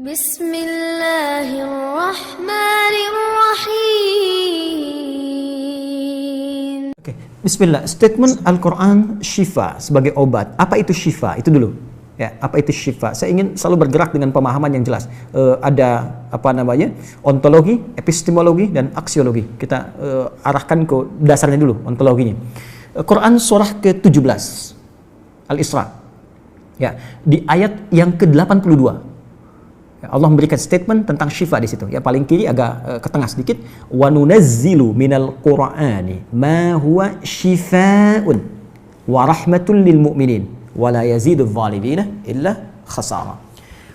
Bismillahirrahmanirrahim. Oke, Bismillah. Statement Al-Quran syifa sebagai obat. Apa itu syifa? Itu dulu. Ya, apa itu syifa? Saya ingin selalu bergerak dengan pemahaman yang jelas. Ada ontologi, epistemologi, dan aksiologi. Kita arahkan ke dasarnya dulu, ontologinya. Quran surah ke-17 Al-Isra. Ya, di ayat yang ke-82. Allah memberikan statement tentang syifa di situ. Ya, paling kiri agak ke tengah sedikit. Wa nunazzilu minal Qur'ani ma huwa syifaa'un wa rahmatul lil mu'minin wa la yazidul zalimina illa khasara.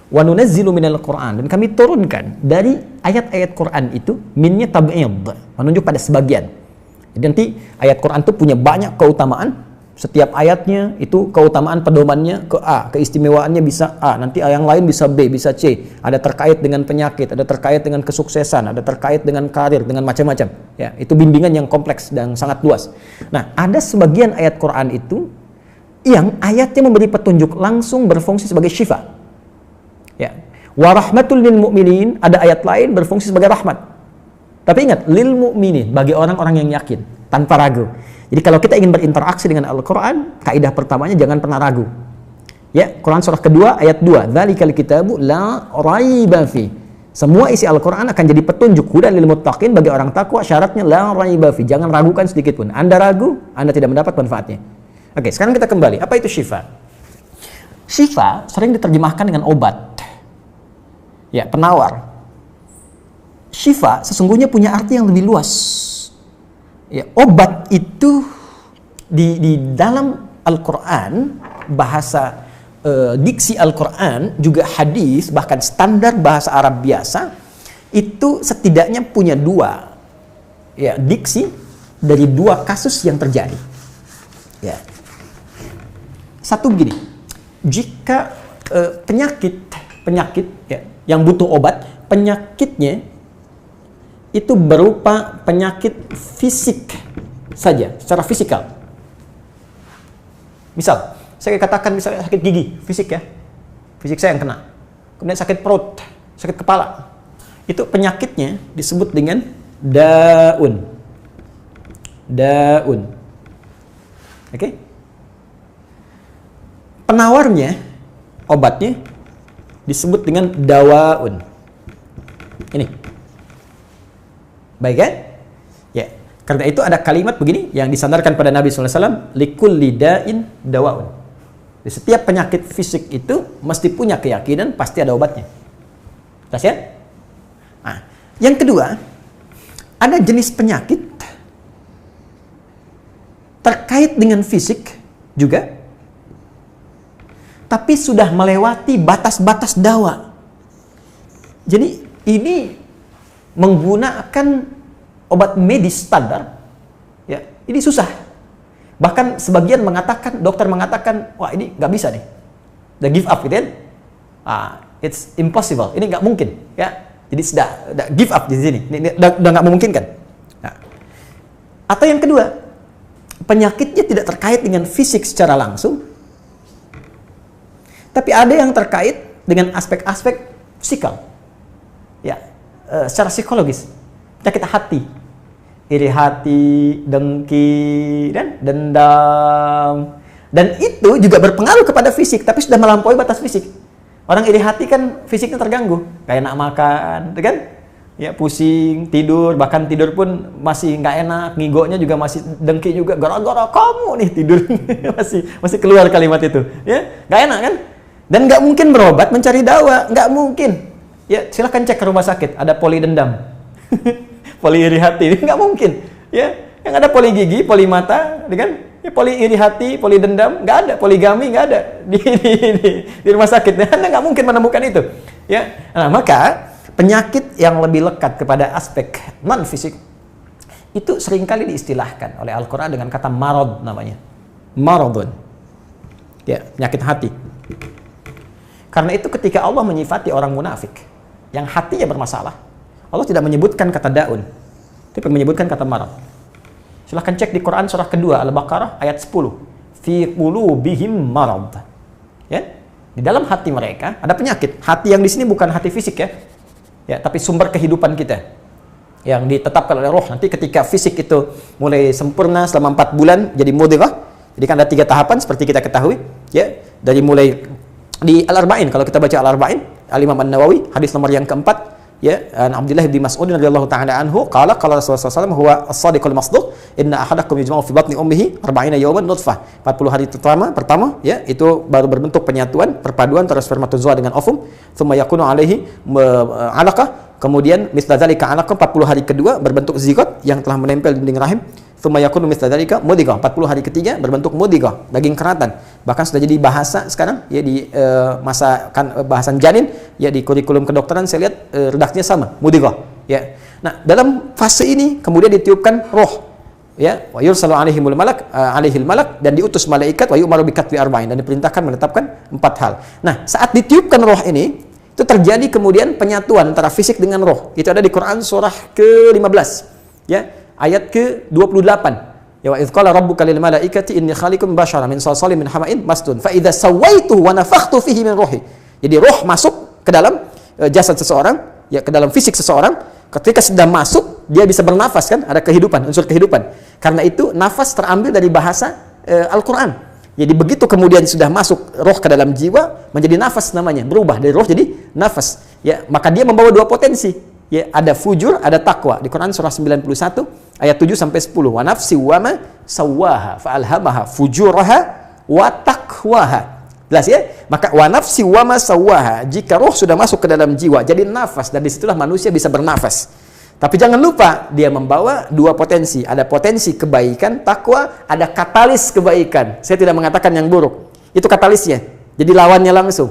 Wa nunazzilu minal Qur'an, dan kami turunkan dari ayat-ayat Quran itu, minnya tab'id, menunjuk pada sebagian. Jadi nanti ayat Quran itu punya banyak keutamaan. Setiap ayatnya itu keutamaan pedomannya ke A, keistimewaannya bisa A, nanti yang lain bisa B, bisa C. Ada terkait dengan penyakit, ada terkait dengan kesuksesan, ada terkait dengan karir, dengan macam-macam. Ya, itu bimbingan yang kompleks dan sangat luas. Nah, ada sebagian ayat Quran itu yang ayatnya memberi petunjuk langsung berfungsi sebagai syifa. Ya. Wa rahmatul lil mu'minin, ada ayat lain berfungsi sebagai rahmat. Tapi ingat, lil mu'minin, bagi orang-orang yang yakin, tanpa ragu. Jadi kalau kita ingin berinteraksi dengan Al-Quran, kaidah pertamanya jangan pernah ragu. Ya, Quran surah kedua ayat 2. Dzalikal kitabu la raiba fi. Semua isi Al-Quran akan jadi petunjuk hudan lil muttaqin, bagi orang takwa, syaratnya la raiba fi. Jangan ragukan sedikit pun. Anda ragu, Anda tidak mendapat manfaatnya. Oke, sekarang kita kembali. Apa itu syifa? Syifa sering diterjemahkan dengan obat. Ya, penawar. Syifa sesungguhnya punya arti yang lebih luas. Ya, obat itu di dalam Al-Quran, bahasa diksi Al-Quran, juga hadis, bahkan standar bahasa Arab biasa, itu setidaknya punya dua ya, diksi dari dua kasus yang terjadi. Ya. Satu begini, jika penyakit ya, yang butuh obat, penyakitnya itu berupa penyakit fisik saja, secara fisikal. Misal, saya katakan misalnya sakit gigi, fisik ya, fisik saya yang kena. Kemudian sakit perut, sakit kepala. Itu penyakitnya disebut dengan daun. Daun. Oke? Penawarnya, obatnya disebut dengan dawaun. Ini. Baik kan? Ya. Karena itu ada kalimat begini yang disandarkan pada Nabi SAW, likulli da'in dawaun. Di setiap penyakit fisik itu mesti punya keyakinan pasti ada obatnya. Jelas ya? Nah, yang kedua, ada jenis penyakit terkait dengan fisik juga, tapi sudah melewati batas-batas dawa. Jadi ini menggunakan obat medis standar, ya, ini susah. Bahkan sebagian mengatakan, dokter mengatakan, wah ini nggak bisa nih, udah give up gitu kan? It's impossible, ini nggak mungkin, ya. Jadi sudah give up di sini, ini udah nggak memungkinkan. Nah. Atau yang kedua, penyakitnya tidak terkait dengan fisik secara langsung, tapi ada yang terkait dengan aspek-aspek psikal, ya. Secara psikologis, penyakit hati, iri hati, dengki, dan dendam, dan itu juga berpengaruh kepada fisik, tapi sudah melampaui batas fisik. Orang iri hati kan fisiknya terganggu, kayak enak makan, kan? Ya, pusing, tidur, bahkan tidur pun masih nggak enak, ngigonya juga masih dengki juga, gara-gara kamu nih tidur, masih keluar kalimat itu, ya, nggak enak kan? Dan nggak mungkin berobat mencari dawa, nggak mungkin. Ya, silahkan cek ke rumah sakit, ada poli dendam, poli iri hati, nggak mungkin. Ya, yang ada poli gigi, poli mata, kan? Ya, poli iri hati, poli dendam, nggak ada, poligami nggak ada di rumah sakit. Anda nggak mungkin menemukan itu. Ya, nah, maka penyakit yang lebih lekat kepada aspek non fisik itu seringkali diistilahkan oleh Al-Quran dengan kata marad namanya, maradun. Ya, penyakit hati. Karena itu ketika Allah menyifati orang munafik yang hatinya bermasalah, Allah tidak menyebutkan kata daun, tapi menyebutkan kata marad. Silahkan cek di Quran surah kedua Al-Baqarah ayat 10. Fi qulubihim marad. Ya? Di dalam hati mereka ada penyakit. Hati yang di sini bukan hati fisik ya. Ya, tapi sumber kehidupan kita. Yang ditetapkan oleh roh. Nanti ketika fisik itu mulai sempurna selama 4 bulan jadi mudghah. Jadi kan ada 3 tahapan seperti kita ketahui, ya. Dari mulai di Al-Arba'in, kalau kita baca Al-Arba'in, Al-Imam An-Nawawi, hadis nomor yang keempat, ya, Abdullah bin Mas'ud radhiyallahu ta'ala anhu qala qala Rasulullah SAW huwa as-sadiqul masduq inna ahadakum yujma'u fi batni ummihi 40 yawman nutfah. 40 hari pertama ya, itu baru berbentuk penyatuan, perpaduan antara spermatozoa dengan ovum, thumma yakunu alaihi 'alaqah, kemudian misla dzalika 'alaqah, 40 hari kedua berbentuk zigot yang telah menempel di dinding rahim, thumma yakunu misla dzalika mudghah, 40 hari ketiga berbentuk mudghah, daging keratan. Bahkan sudah jadi bahasa sekarang ya di masa kan bahasan janin ya, di kurikulum kedokteran saya lihat redaksinya sama, mudghah ya. Nah, dalam fase ini kemudian ditiupkan roh ya, wa yursalu alaihimul malak, alaihil malak, dan diutus malaikat, wa yu'maru bi katbi arba'in, dan diperintahkan menetapkan 4 hal. Nah, saat ditiupkan roh ini itu terjadi kemudian penyatuan antara fisik dengan roh. Itu ada di Quran surah ke-15 ya, ayat ke-28. Ya, wa idz qala rabbuka lil malaikati inni khaliqun basyaran min salsalin min hama'in masdun fa idza sawaituhu wa nafakhtu fihi min ruhi. Jadi roh masuk ke dalam jasad seseorang, ya, ke dalam fisik seseorang. Ketika sudah masuk, dia bisa bernafas kan, ada kehidupan, unsur kehidupan. Karena itu nafas terambil dari bahasa Al-Qur'an. Jadi begitu kemudian sudah masuk roh ke dalam jiwa, menjadi nafas namanya, berubah dari roh jadi nafas. Ya, maka dia membawa 2 potensi. Ya, ada fujur, ada takwa. Di Quran surah 91 ayat 7 sampai 10. Wa nafsi wa ma sawwaha fa alhamaha fujuraha wa taqwaha. Jelas ya? Maka wa nafsi wa ma sawwaha, jika roh sudah masuk ke dalam jiwa jadi nafas, dan disitulah manusia bisa bernafas. Tapi jangan lupa dia membawa 2 potensi. Ada potensi kebaikan, takwa, ada katalis kebaikan. Saya tidak mengatakan yang buruk. Itu katalisnya. Jadi lawannya langsung.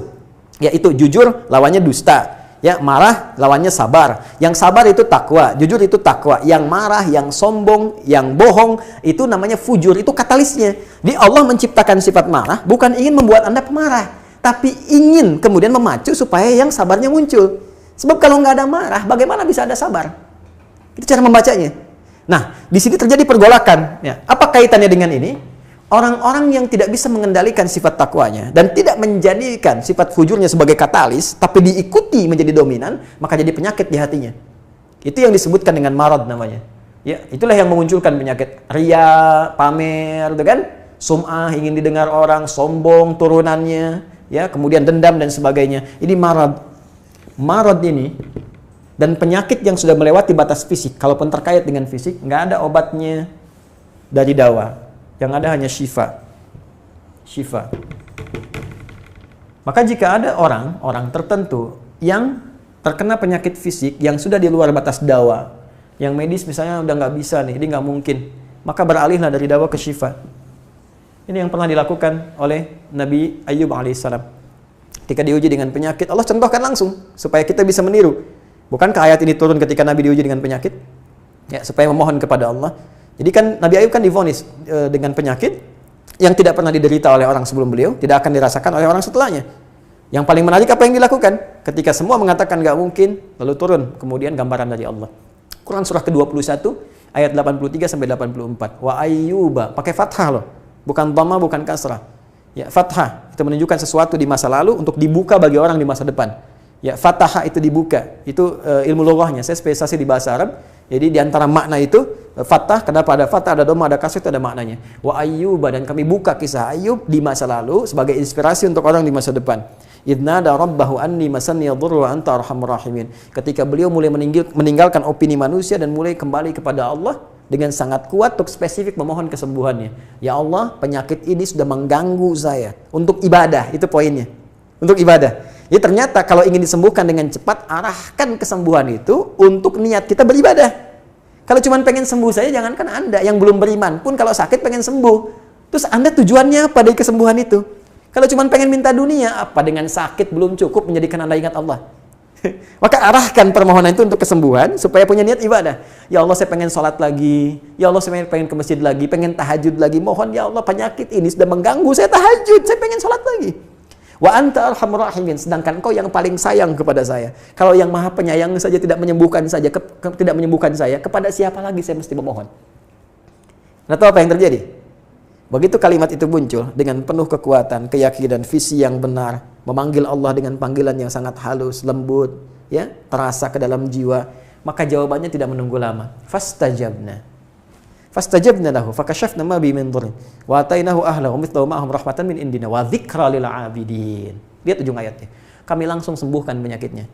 Yaitu jujur lawannya dusta. Ya, marah lawannya sabar. Yang sabar itu takwa, jujur itu takwa. Yang marah, yang sombong, yang bohong itu namanya fujur, itu katalisnya. Di Allah menciptakan sifat marah bukan ingin membuat Anda pemarah, tapi ingin kemudian memacu supaya yang sabarnya muncul. Sebab kalau nggak ada marah, bagaimana bisa ada sabar? Itu cara membacanya. Nah, di sini terjadi pergolakan. Ya, apa kaitannya dengan ini? Orang-orang yang tidak bisa mengendalikan sifat takwanya dan tidak menjadikan sifat fujurnya sebagai katalis, tapi diikuti menjadi dominan, maka jadi penyakit di hatinya. Itu yang disebutkan dengan marad namanya. Ya, itulah yang memunculkan penyakit riya, pamer, gitu kan? Sum'ah, ingin didengar orang, sombong turunannya, ya, kemudian dendam dan sebagainya. Ini marad. Marad ini dan penyakit yang sudah melewati batas fisik, kalaupun terkait dengan fisik, nggak ada obatnya dari dawa. Yang ada hanya syifa. Syifa. Maka jika ada orang tertentu yang terkena penyakit fisik yang sudah di luar batas dawa, yang medis misalnya udah nggak bisa nih, ini nggak mungkin, maka beralihlah dari dawa ke syifa. Ini yang pernah dilakukan oleh Nabi Ayyub alaihissalam. Ketika diuji dengan penyakit, Allah contohkan langsung supaya kita bisa meniru. Bukankah ayat ini turun ketika Nabi diuji dengan penyakit? Ya, supaya memohon kepada Allah. Jadi kan Nabi Ayub kan divonis dengan penyakit yang tidak pernah diderita oleh orang sebelum beliau, tidak akan dirasakan oleh orang setelahnya. Yang paling menarik apa yang dilakukan? Ketika semua mengatakan nggak mungkin, lalu turun kemudian gambaran dari Allah. Quran surah ke-21 ayat 83 sampai 84. Wa ayyuba, pakai fathah loh, bukan dhamma, bukan kasrah. Ya, fathah itu menunjukkan sesuatu di masa lalu untuk dibuka bagi orang di masa depan. Ya, fathah itu dibuka. Itu ilmu lughahnya. Saya spesialisasi di bahasa Arab. Jadi di antara makna itu fathah, kenapa ada fathah, ada dhamma, ada kasrah, itu ada maknanya. Wa ayyuba, dan kami buka kisah Ayub di masa lalu sebagai inspirasi untuk orang di masa depan. Idnada rabbahu anni masanni yadhurru wa anta arhamur rahimin. Ketika beliau mulai meninggalkan opini manusia dan mulai kembali kepada Allah dengan sangat kuat untuk spesifik memohon kesembuhannya. Ya Allah, penyakit ini sudah mengganggu saya. Untuk ibadah, itu poinnya. Untuk ibadah. Jadi ternyata kalau ingin disembuhkan dengan cepat, arahkan kesembuhan itu untuk niat kita beribadah. Kalau cuma pengen sembuh saja, jangankan Anda yang belum beriman pun kalau sakit pengen sembuh. Terus Anda tujuannya apa dari kesembuhan itu? Kalau cuma pengen minta dunia, apa dengan sakit belum cukup menjadikan Anda ingat Allah? Maka arahkan permohonan itu untuk kesembuhan supaya punya niat ibadah. Ya Allah, saya pengen sholat lagi. Ya Allah, saya pengen ke masjid lagi, pengen tahajud lagi. Mohon ya Allah, penyakit ini sudah mengganggu saya tahajud, saya pengen sholat lagi. Wa anta arhamur rahimin, sedangkan Engkau yang paling sayang kepada saya. Kalau yang Maha Penyayang saja tidak menyembuhkan saya, kepada siapa lagi saya mesti memohon? Nah, tahu apa yang terjadi? Begitu kalimat itu muncul dengan penuh kekuatan, keyakinan, visi yang benar, memanggil Allah dengan panggilan yang sangat halus, lembut, ya, terasa ke dalam jiwa, maka jawabannya tidak menunggu lama. Fastajabna lahu fakashafna ma bi min dhurrin wa atainahu ahlahu mithlahu ma'ahum rahmatan min indina wa dzikra lil 'abidin. Lihat ujung ayatnya. Kami langsung sembuhkan penyakitnya.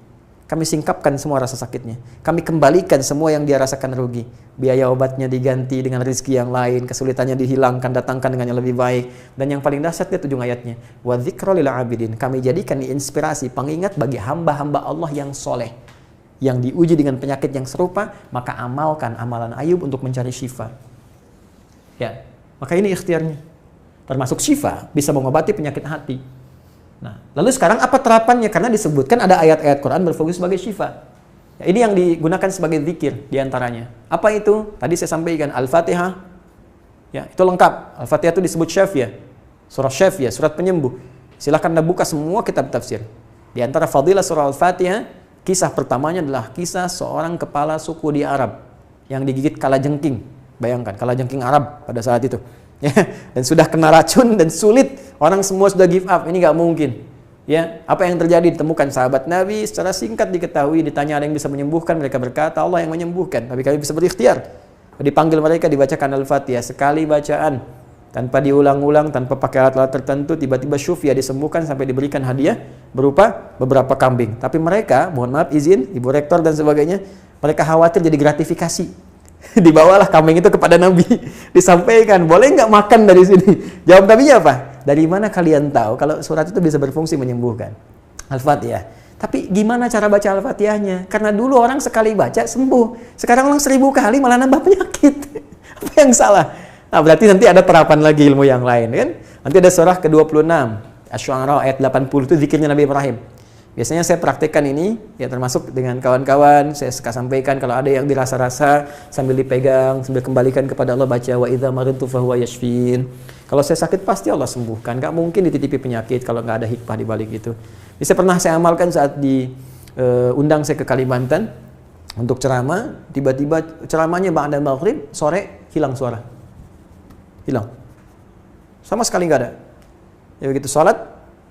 Kami singkapkan semua rasa sakitnya. Kami kembalikan semua yang dia rasakan rugi. Biaya obatnya diganti dengan rezeki yang lain, kesulitannya dihilangkan, datangkan dengan yang lebih baik. Dan yang paling dahsyat lihat ujung ayatnya. Wa dzikra lil 'abidin. Kami jadikan inspirasi, pengingat bagi hamba-hamba Allah yang soleh, yang diuji dengan penyakit yang serupa, maka amalkan amalan Ayub untuk mencari syifa. Ya, maka ini ikhtiarnya. Termasuk syifa, bisa mengobati penyakit hati. Nah, lalu sekarang apa terapannya? Karena disebutkan ada ayat-ayat Quran berfokus sebagai syifa. Ya, ini yang digunakan sebagai zikir diantaranya. Apa itu? Tadi saya sampaikan Al-Fatihah. Ya, itu lengkap. Al-Fatihah itu disebut syafiyah. Surah syafiyah, surat penyembuh. Silahkan Anda buka semua kitab tafsir. Di antara fadilah surah Al-Fatihah, kisah pertamanya adalah kisah seorang kepala suku di Arab yang digigit kalajengking. Bayangkan, kalajengking Arab pada saat itu. Ya, dan sudah kena racun dan sulit, orang semua sudah give up, ini nggak mungkin. Ya, apa yang terjadi? Ditemukan sahabat Nabi, secara singkat diketahui, ditanya ada yang bisa menyembuhkan, mereka berkata Allah yang menyembuhkan, tapi kami bisa berikhtiar. Dipanggil mereka, dibacakan Al-Fatihah sekali bacaan, tanpa diulang-ulang, tanpa pakai alat-alat tertentu, tiba-tiba syufia disembuhkan sampai diberikan hadiah berupa beberapa kambing. Tapi mereka, mohon maaf izin, Ibu Rektor dan sebagainya, mereka khawatir jadi gratifikasi. Dibawalah kambing itu kepada Nabi, disampaikan, boleh nggak makan dari sini? Jawab Nabinya apa? Dari mana kalian tahu kalau surat itu bisa berfungsi menyembuhkan? Al-Fatihah. Tapi gimana cara baca Al-Fatihahnya? Karena dulu orang sekali baca sembuh, sekarang orang 1000 kali malah nambah penyakit. Apa yang salah? Nah, berarti nanti ada terapan lagi ilmu yang lain, kan? Nanti ada surah ke-26, Asy-Syu'ara ayat 80 itu zikirnya Nabi Ibrahim. Biasanya saya praktekkan ini, ya termasuk dengan kawan-kawan, saya suka sampaikan kalau ada yang dirasa-rasa sambil dipegang, sambil kembalikan kepada Allah, baca wa idza maridtu fahuwa yashfin. Kalau saya sakit pasti Allah sembuhkan, nggak mungkin dititipi penyakit kalau nggak ada hikmah di balik itu. Bisa pernah saya amalkan saat diundang saya ke Kalimantan untuk ceramah, tiba-tiba ceramahnya ba'da maghrib, sore hilang suara. Hilang. Sama sekali nggak ada. Ya begitu salat,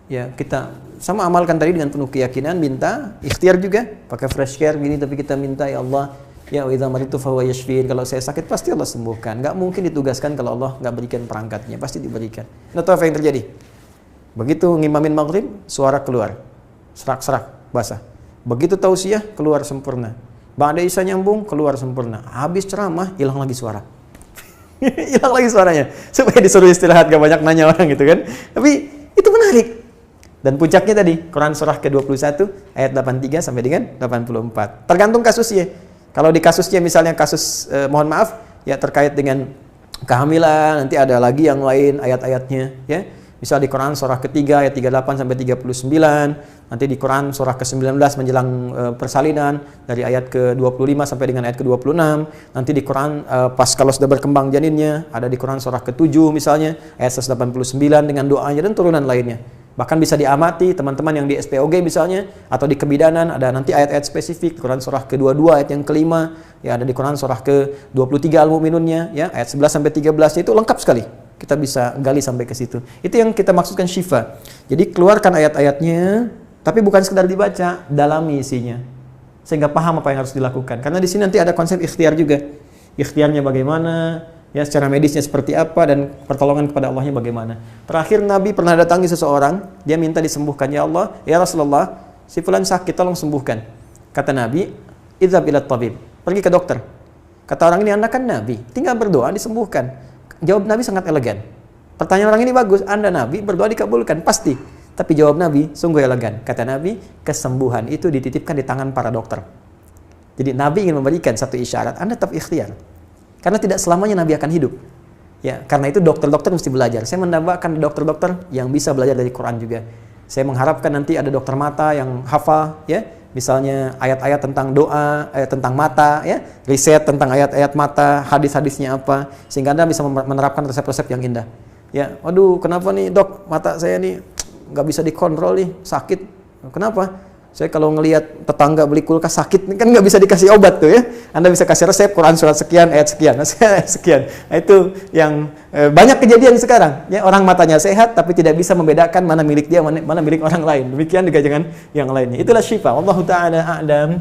ya kita sama amalkan tadi dengan penuh keyakinan, minta ikhtiar juga pakai fresh care gini, tapi kita minta ya Allah, ya wa idza maridtu fahuwa yashfin, kalau saya sakit pasti Allah sembuhkan. Nggak mungkin ditugaskan kalau Allah nggak berikan perangkatnya, pasti diberikan. Nah, tahu apa yang terjadi? Begitu ngimamin maghrib, suara keluar, serak-serak basah. Begitu tausiah, keluar sempurna. Ba'da isya nyambung, keluar sempurna. Habis ceramah, hilang lagi suara. Hilang lagi suaranya, supaya disuruh istirahat, gak banyak nanya orang gitu kan. Tapi itu menarik. Dan puncaknya tadi, Quran surah ke-21 ayat 83 sampai dengan 84. Tergantung kasusnya. Kalau di kasusnya misalnya kasus mohon maaf ya terkait dengan kehamilan, nanti ada lagi yang lain ayat-ayatnya ya. Misal di Quran surah ketiga ayat 38 sampai 39, nanti di Quran surah ke-19 menjelang persalinan dari ayat ke-25 sampai dengan ayat ke-26, nanti di Quran pas kalau sudah berkembang janinnya, ada di Quran surah ke-7 misalnya ayat 189 dengan doanya dan turunan lainnya. Bahkan bisa diamati teman-teman yang di SPOG misalnya atau di kebidanan, ada nanti ayat-ayat spesifik Quran surah ke-22 ayat yang kelima, ya ada di Quran surah ke-23 Al-Mu'minunnya ya ayat 11 sampai 13 itu lengkap sekali. Kita bisa gali sampai ke situ. Itu yang kita maksudkan syifa. Jadi keluarkan ayat-ayatnya, tapi bukan sekedar dibaca, dalami isinya. Sehingga paham apa yang harus dilakukan. Karena di sini nanti ada konsep ikhtiar juga. Ikhtiarnya bagaimana, ya secara medisnya seperti apa, dan pertolongan kepada Allahnya bagaimana. Terakhir Nabi pernah datangi seseorang, dia minta disembuhkan. Ya Allah, ya Rasulullah, si fulan sakit, tolong sembuhkan. Kata Nabi, idhab ila tabib, pergi ke dokter. Kata orang ini, Anda kan Nabi, tinggal berdoa disembuhkan. Jawab Nabi sangat elegan. Pertanyaan orang ini bagus, Anda Nabi, berdoa dikabulkan, pasti. Tapi jawab Nabi sungguh elegan. Kata Nabi, kesembuhan itu dititipkan di tangan para dokter. Jadi Nabi ingin memberikan satu isyarat, Anda tetap ikhtiar. Karena tidak selamanya Nabi akan hidup. Ya, karena itu dokter-dokter mesti belajar. Saya menambahkan dokter-dokter yang bisa belajar dari Quran juga. Saya mengharapkan nanti ada dokter mata yang hafal, ya, misalnya ayat-ayat tentang doa, ayat tentang mata, ya, riset tentang ayat-ayat mata, hadis-hadisnya apa, sehingga Anda bisa menerapkan resep-resep yang indah. Ya, waduh, kenapa nih dok, mata saya nih nggak bisa dikontrol nih, sakit. Kenapa? Saya kalau ngelihat tetangga beli kulkas sakit, kan nggak bisa dikasih obat tuh ya. Anda bisa kasih resep Quran surat sekian, ayat sekian, sekian. Nah, itu yang banyak kejadian sekarang. Ya, orang matanya sehat tapi tidak bisa membedakan mana milik dia, mana milik orang lain. Demikian juga dengan yang lainnya. Itulah syifa. Wallahu taala a'lam.